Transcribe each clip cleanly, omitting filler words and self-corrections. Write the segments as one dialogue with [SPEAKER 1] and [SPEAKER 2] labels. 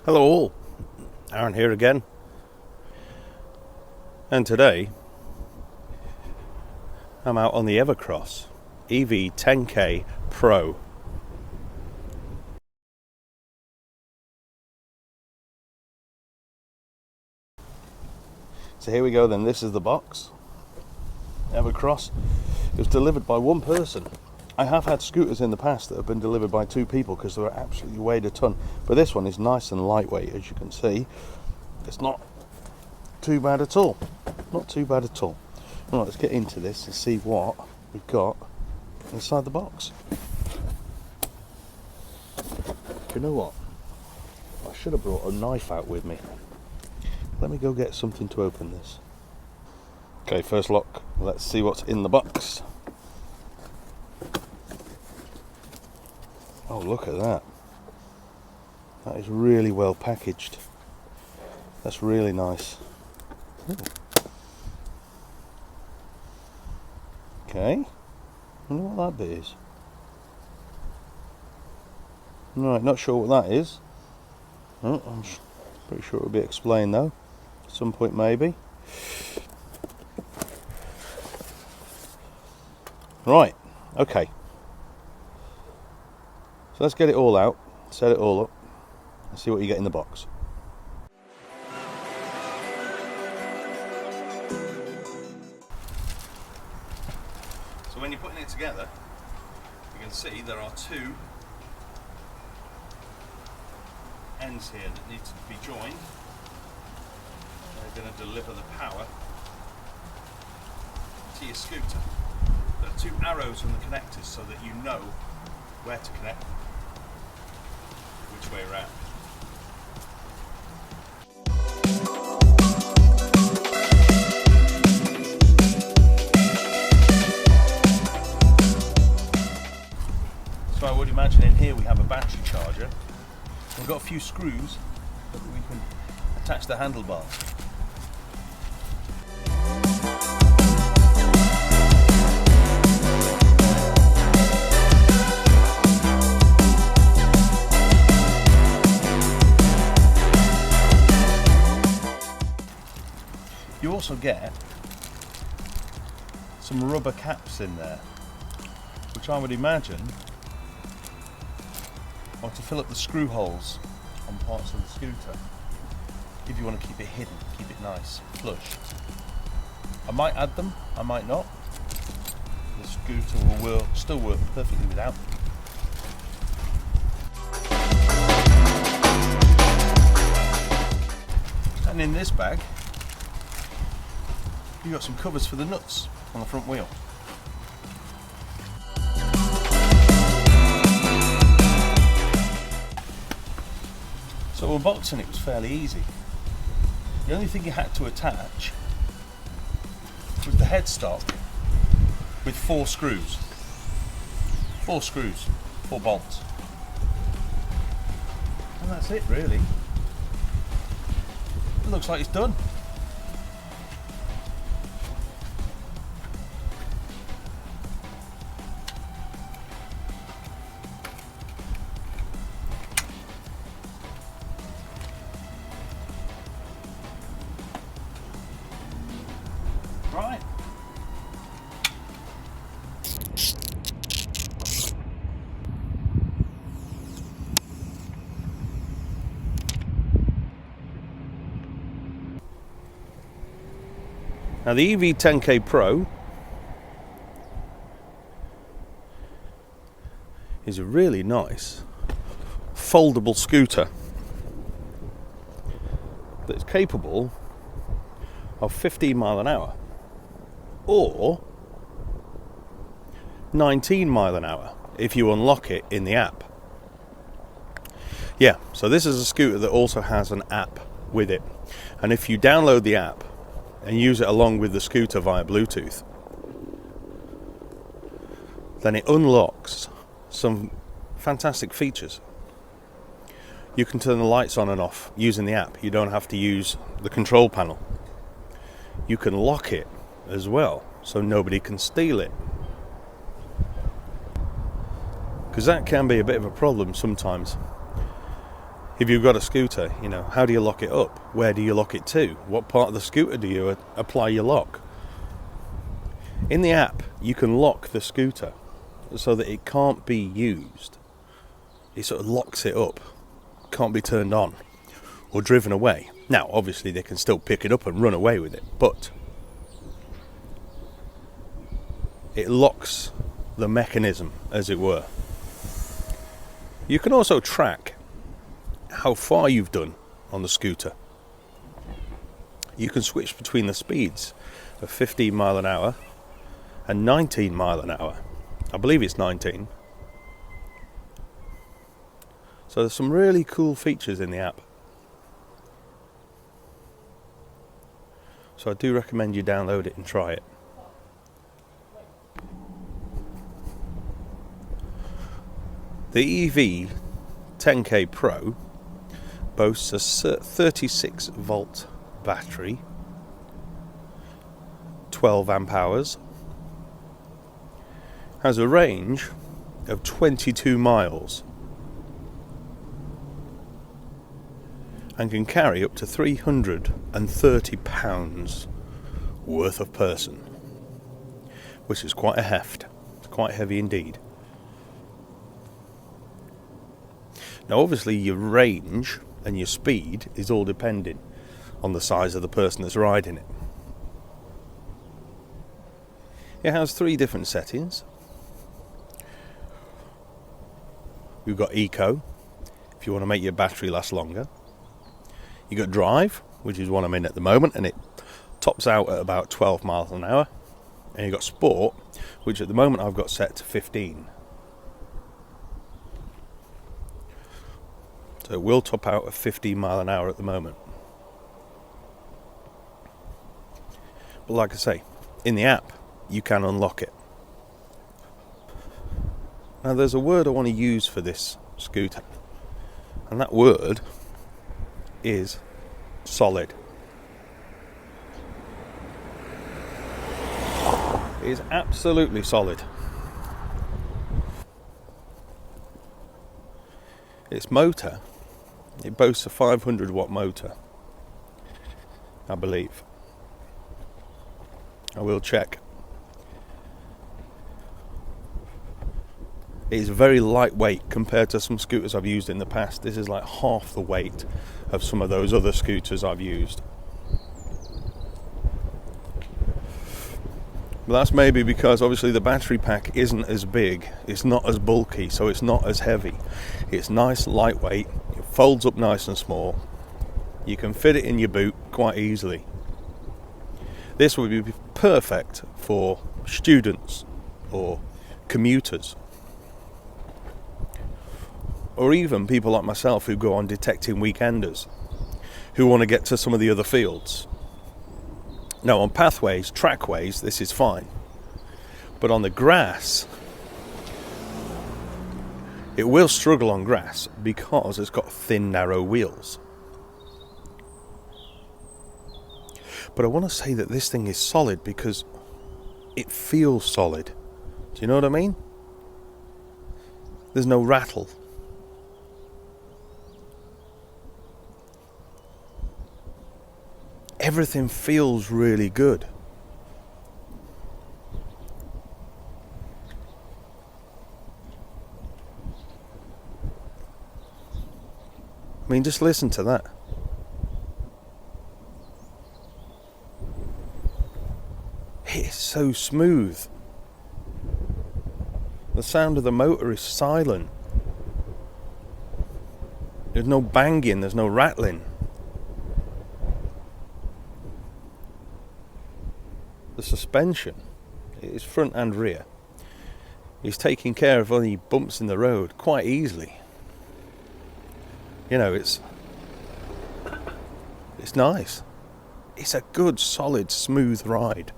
[SPEAKER 1] Hello all, Aaron here again, and today I'm out on the EVERCROSS EV10K PRO. So here we go then, this is the box, EVERCROSS. It was delivered by one person. I have had scooters in the past that have been delivered by two people because they were absolutely weighed a ton, but this one is nice and lightweight, as you can see. It's not too bad at all, not too bad at all. Right, let's get into this and see what we've got inside the box. You know what, I should have brought a knife out with me. Let me go get something to open this. Okay, first lock, let's see what's in the box. Oh, look at that. That is really well packaged. That's really nice. Ooh. Okay. I wonder what that bit is. Right, not sure what that is. Oh, I'm pretty sure it will be explained though. At some point maybe. Right, okay. So let's get it all out, set it all up, and see what you get in the box. So when you're putting it together, you can see there are two ends here that need to be joined. They're going to deliver the power to your scooter. There are two arrows on the connectors so that you know where to connect, which way around. So I would imagine in here we have a battery charger. We've got a few screws that we can attach the handlebars. You also get some rubber caps in there, which I would imagine are to fill up the screw holes on parts of the scooter if you want to keep it hidden, keep it nice, flush. I might add them, I might not. The scooter will still work perfectly without them. And in this bag you've got some covers for the nuts on the front wheel. So unboxing it was fairly easy. The only thing you had to attach was the headstock with four screws. Four screws, 4 bolts. And that's it really. It looks like it's done. Right. Now the EV10K PRO is a really nice foldable scooter that's capable of 15 miles an hour. Or 19 miles an hour if you unlock it in the app. Yeah, so this is a scooter that also has an app with it, and if you download the app and use it along with the scooter via Bluetooth, then it unlocks some fantastic features. You can turn the lights on and off using the app. You don't have to use the control panel. You can lock it as well, so nobody can steal it. Because that can be a bit of a problem sometimes. if you've got a scooter, you know, how do you lock it up? Where do you lock it to? What part of the scooter do you apply your lock? In the app, you can lock the scooter so that it can't be used. It sort of locks it up, can't be turned on or driven away. Now, obviously, they can still pick it up and run away with it, but it locks the mechanism, as it were. You can also track how far you've done on the scooter. You can switch between the speeds of 15 mile an hour and 19 mile an hour. I believe it's 19. So there's some really cool features in the app. So I do recommend you download it and try it. The EVERCROSS Pro boasts a 36 volt battery, 12 amp hours, has a range of 22 miles and can carry up to 330 pounds worth of person, which is quite a heft. It's quite heavy indeed. Now obviously your range and your speed is all depending on the size of the person that's riding it. It has 3 different settings. We've got Eco, if you want to make your battery last longer. You've got Drive, which is what I'm in at the moment, and it tops out at about 12 miles an hour. And you've got Sport, which at the moment I've got set to 15. So it will top out at 15 mile an hour at the moment. But like I say, in the app, you can unlock it. Now there's a word I want to use for this scooter, and that word is solid. It is absolutely solid. Its motor, it boasts a 500 watt motor, I believe. I will check. It is very lightweight compared to some scooters I've used in the past. This is like half the weight of some of those other scooters I've used. But that's maybe because obviously the battery pack isn't as big, it's not as bulky, so it's not as heavy. It's nice, lightweight, it folds up nice and small. You can fit it in your boot quite easily. This would be perfect for students or commuters, or even people like myself who go on detecting weekenders, who want to get to some of the other fields. Now on pathways, trackways, this is fine. But on the grass, it will struggle on grass because it's got thin, narrow wheels. But I want to say that this thing is solid because it feels solid. Do you know what I mean? There's no rattle. Everything feels really good. I mean, just listen to that. It's so smooth. The sound of the motor is silent. There's no banging, there's no rattling. The suspension is front and rear. He's taking care of any bumps in the road quite easily. You know, it's nice. It's a good, solid, smooth ride.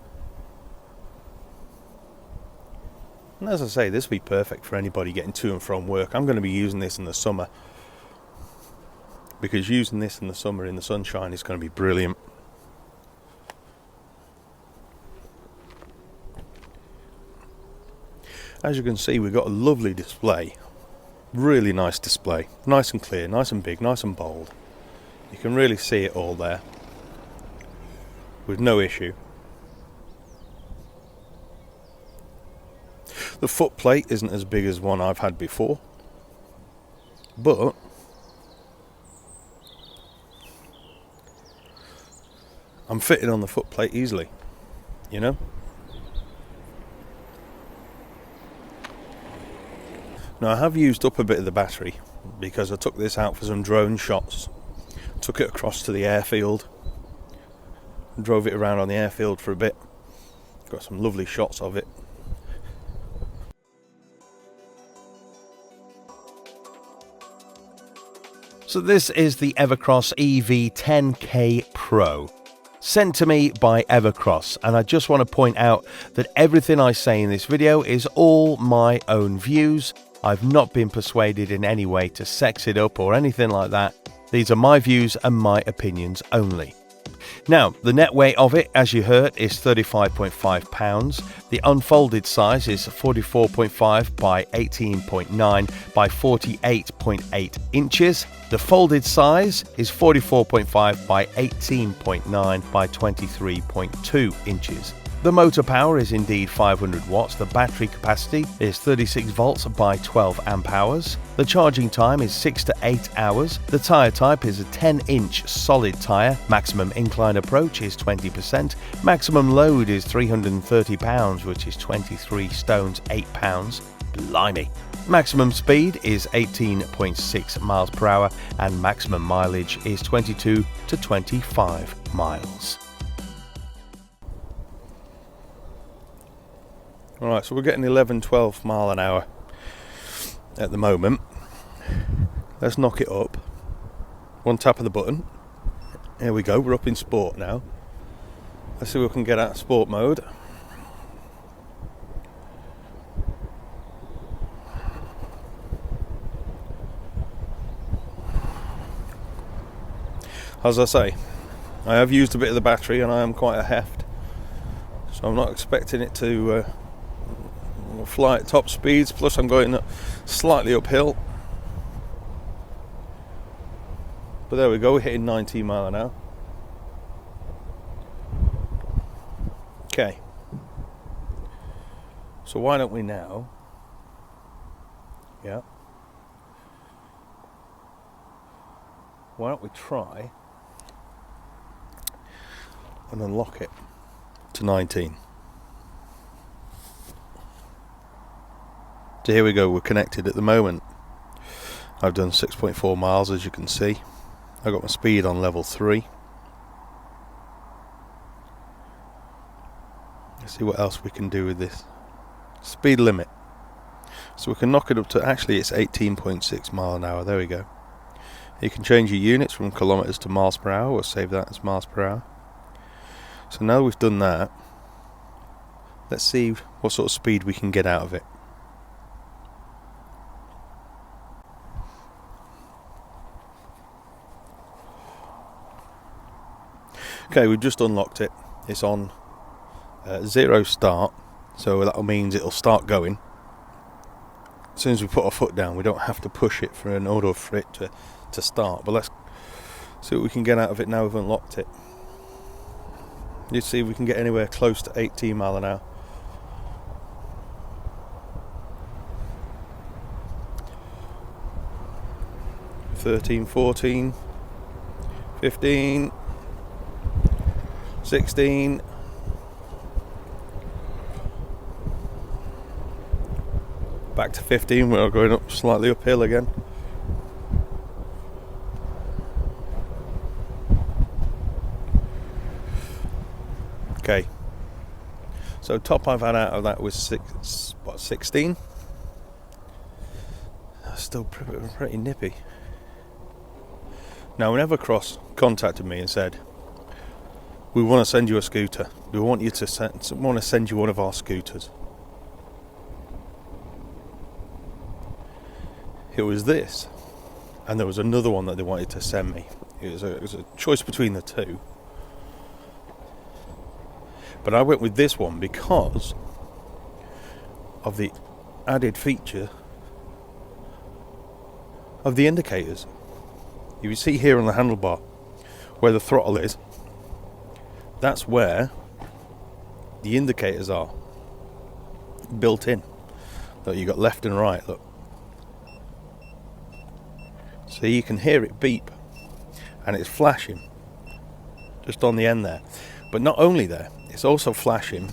[SPEAKER 1] And as I say, this will be perfect for anybody getting to and from work. I'm going to be using this in the summer, because using this in the summer in the sunshine is going to be brilliant. As you can see, we've got a lovely display Really nice display, nice and clear, nice and big, nice and bold. You can really see it all there with no issue. The footplate isn't as big as one I've had before, but I'm fitting on the footplate easily, you know. Now I have used up a bit of the battery because I took this out for some drone shots. Took it across to the airfield, drove it around on the airfield for a bit. Got some lovely shots of it. So this is the EVERCROSS EV10K PRO, sent to me by EVERCROSS, and I just want to point out that everything I say in this video is all my own views. I've not been persuaded in any way to sex it up or anything like that. These are my views and my opinions only. Now, the net weight of it, as you heard, is 35.5 pounds. The unfolded size is 44.5 by 18.9 by 48.8 inches. The folded size is 44.5 by 18.9 by 23.2 inches. The motor power is indeed 500 watts, the battery capacity is 36 volts by 12 amp hours, the charging time is 6 to 8 hours, the tyre type is a 10-inch solid tyre, maximum incline approach is 20%, maximum load is 330 pounds, which is 23 stones 8 pounds, blimey. Maximum speed is 18.6 miles per hour and maximum mileage is 22 to 25 miles. Alright, so we're getting 11-12 mile an hour at the moment. Let's knock it up. One tap of the button. Here we go, we're up in sport now. Let's see if we can get out of sport mode. As I say, I have used a bit of the battery and I am quite a heft. So I'm not expecting it to fly at top speeds, plus I'm going slightly uphill. But there we go, we're hitting 19 mile an hour. Okay. So why don't we now? Yeah. Why don't we try and unlock it to 19? So here we go, we're connected at the moment. I've done 6.4 miles, as you can see. I got my speed on level 3. Let's see what else we can do with this. Speed limit. So we can knock it up to, actually it's 18.6 mile an hour, there we go. You can change your units from kilometers to miles per hour, or save that as miles per hour. So now we've done that, let's see what sort of speed we can get out of it. Okay, we've just unlocked it. It's on 0 start, so that means it'll start going. As soon as we put our foot down, we don't have to push it in order for it to start. But let's see what we can get out of it now we've unlocked it. Let's see if we can get anywhere close to 18 mile an hour. $13, $14, $15, $16. Back to 15, we're going up slightly uphill again. Okay. So top I've had out of that was 16. That's still pretty nippy. Now, when EVERCROSS contacted me and said, "We want to send you a scooter. We want to send you one of our scooters." It was this, and there was another one that they wanted to send me. It was a choice between the two, but I went with this one because of the added feature of the indicators. You see here on the handlebar where the throttle is, that's where the indicators are built in. Look, you got left and right, look. So you can hear it beep, and it's flashing just on the end there. But not only there, it's also flashing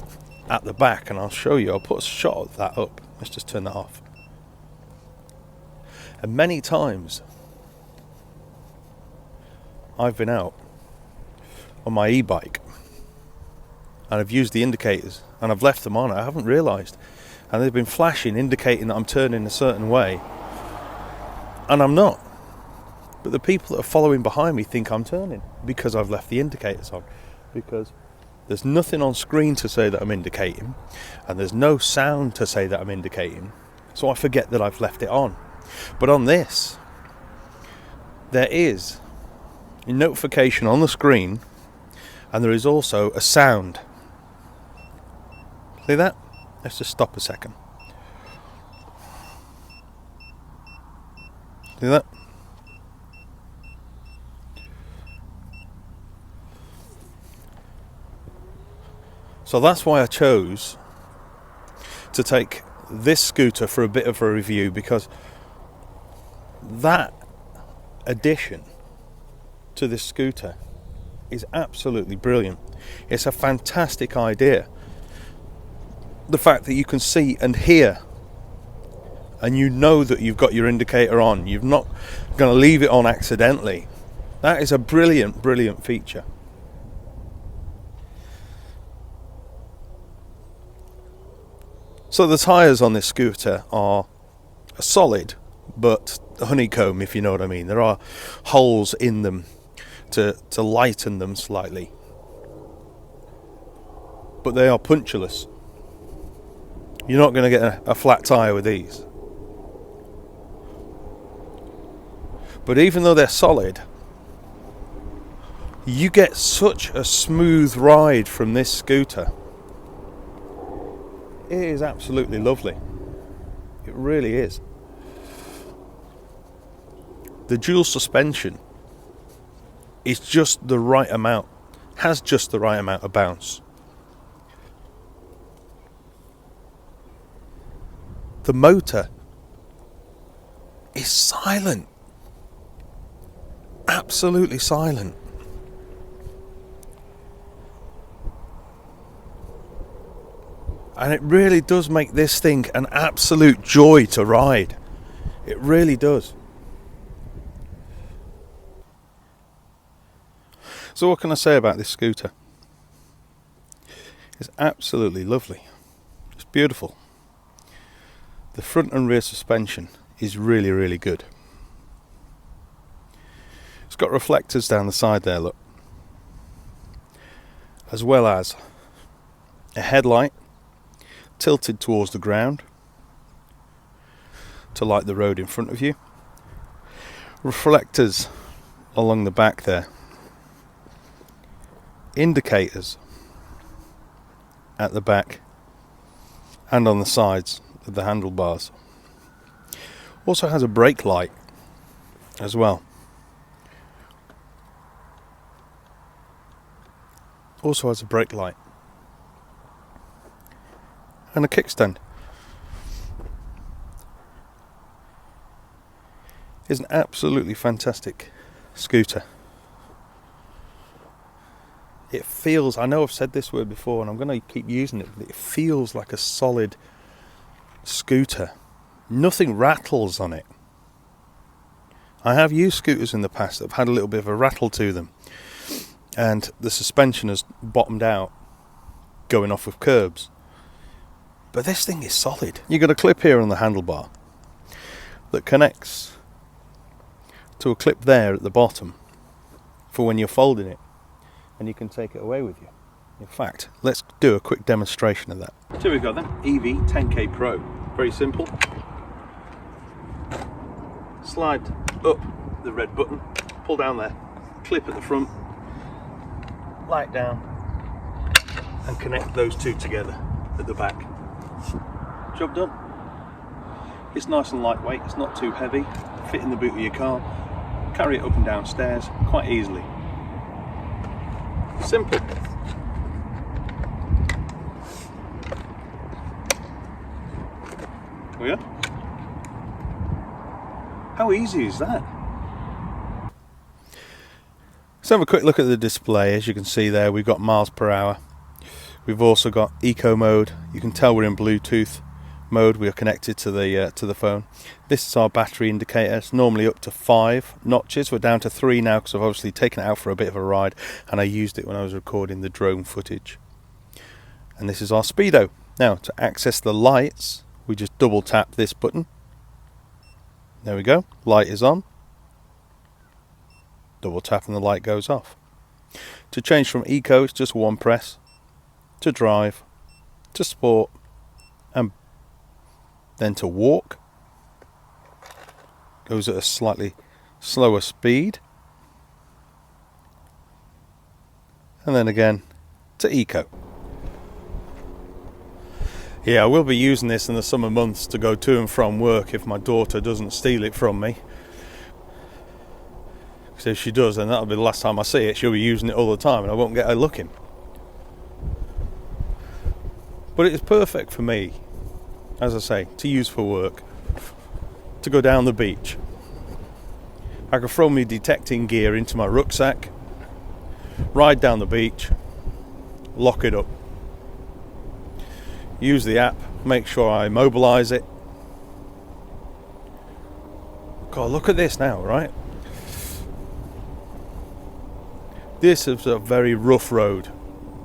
[SPEAKER 1] at the back, and I'll show you. I'll put a shot of that up. Let's just turn that off. And many times I've been out on my e-bike and I've used the indicators and I've left them on. I haven't realised, and they've been flashing, indicating that I'm turning a certain way, and I'm not. But the people that are following behind me think I'm turning because I've left the indicators on, because there's nothing on screen to say that I'm indicating, and there's no sound to say that I'm indicating, so I forget that I've left it on. But on this, there is a notification on the screen, and there is also a sound. See that? Let's just stop a second. See that? So that's why I chose to take this scooter for a bit of a review, because that addition to this scooter is absolutely brilliant. It's a fantastic idea. The fact that you can see and hear, and you know that you've got your indicator on, you're not going to leave it on accidentally. That is a brilliant, brilliant feature. So the tyres on this scooter are solid, but honeycomb, if you know what I mean. There are holes in them to lighten them slightly, but they are punctureless. You're not going to get a flat tyre with these. But even though they're solid, you get such a smooth ride from this scooter. It is absolutely lovely. It really is. The dual suspension is just the right amount, has just the right amount of bounce. The motor is silent. Absolutely silent. And it really does make this thing an absolute joy to ride. It really does. So what can I say about this scooter? It's absolutely lovely. It's beautiful. The front and rear suspension is really, really good. It's got reflectors down the side there, look. As well as a headlight tilted towards the ground to light the road in front of you. Reflectors along the back there. Indicators at the back and on the sides of the handlebars. Also has a brake light as well. Also has a brake light and a kickstand. It's an absolutely fantastic scooter. It feels, I know I've said this word before and I'm going to keep using it, but it feels like a solid scooter. Nothing rattles on it. I have used scooters in the past that have had a little bit of a rattle to them, and the suspension has bottomed out going off with curbs. But this thing is solid. You've got a clip here on the handlebar that connects to a clip there at the bottom for when you're folding it, and you can take it away with you. In fact, let's do a quick demonstration of that. So here we go then, EV10K Pro. Very simple. Slide up the red button, pull down there, clip at the front, light down, and connect those two together at the back. Job done. It's nice and lightweight, it's not too heavy. fit in the boot of your car, carry it up and down stairs quite easily. Simple. Oh yeah? How easy is that? Let's have a quick look at the display. As you can see there, we've got miles per hour. We've also got eco mode. You can tell we're in Bluetooth mode. We are connected to the phone. This is our battery indicator. It's normally up to 5 notches. We're down to 3 now because I've obviously taken it out for a bit of a ride, and I used it when I was recording the drone footage. And this is our speedo. Now, to access the lights, we just double tap this button. There we go. Light is on. Double tap and the light goes off. To change from eco, it's just one press. To drive, to sport, and then to walk. Goes at a slightly slower speed. And then again to eco. Yeah, I will be using this in the summer months to go to and from work if my daughter doesn't steal it from me. Because if she does, then that'll be the last time I see it. She'll be using it all the time and I won't get her looking. But it is perfect for me, as I say, to use for work, to go down the beach. I can throw my detecting gear into my rucksack, ride down the beach, lock it up, use the app, make sure I immobilise it. God, look at this now, right? This is a very rough road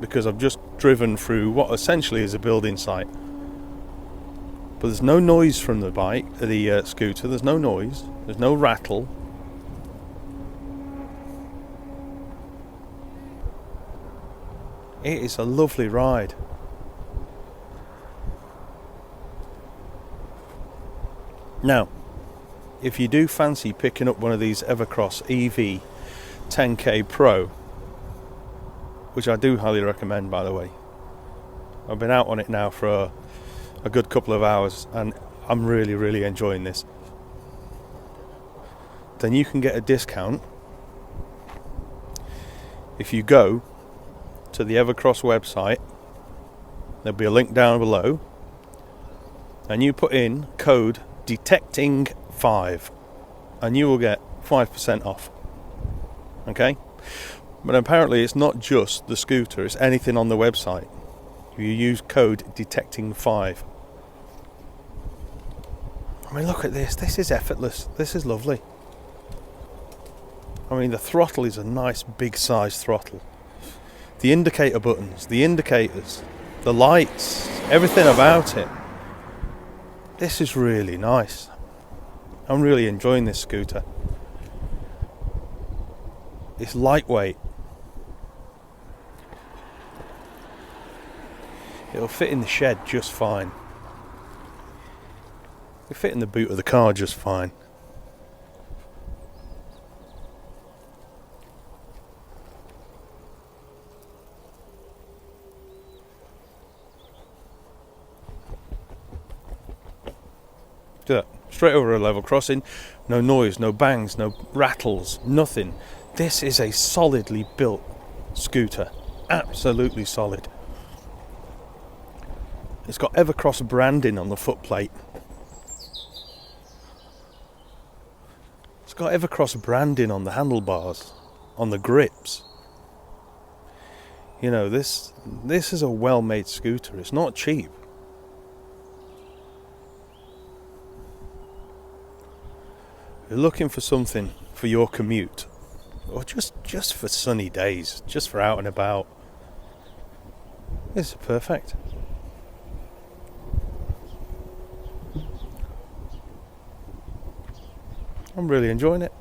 [SPEAKER 1] because I've just driven through what essentially is a building site. But there's no noise from the scooter. There's no noise. There's no rattle. It is a lovely ride. Now, if you do fancy picking up one of these EVERCROSS EVERCROSS Pro, which I do highly recommend, by the way. I've been out on it now for a good couple of hours and I'm really enjoying this. Then you can get a discount if you go to the EVERCROSS website. There'll be a link down below and you put in code detecting5 and you will get 5% off. Okay? But apparently it's not just the scooter, it's anything on the website. You use code detecting5. I mean, look at this. This is effortless. This is lovely. I mean, the throttle is a nice big size throttle. The indicator buttons, the indicators, the lights, everything about it. This is really nice. I'm really enjoying this scooter. It's lightweight. It'll fit in the shed just fine. It'll fit in the boot of the car just fine. Do that. Straight over a level crossing. No noise, no bangs, no rattles, nothing. This is a solidly built scooter. Absolutely solid. It's got EVERCROSS branding on the footplate. It's got EVERCROSS branding on the handlebars, on the grips. You know, this is a well-made scooter. It's not cheap. You're looking for something for your commute, or just for sunny days, just for out and about. This is perfect. I'm really enjoying it.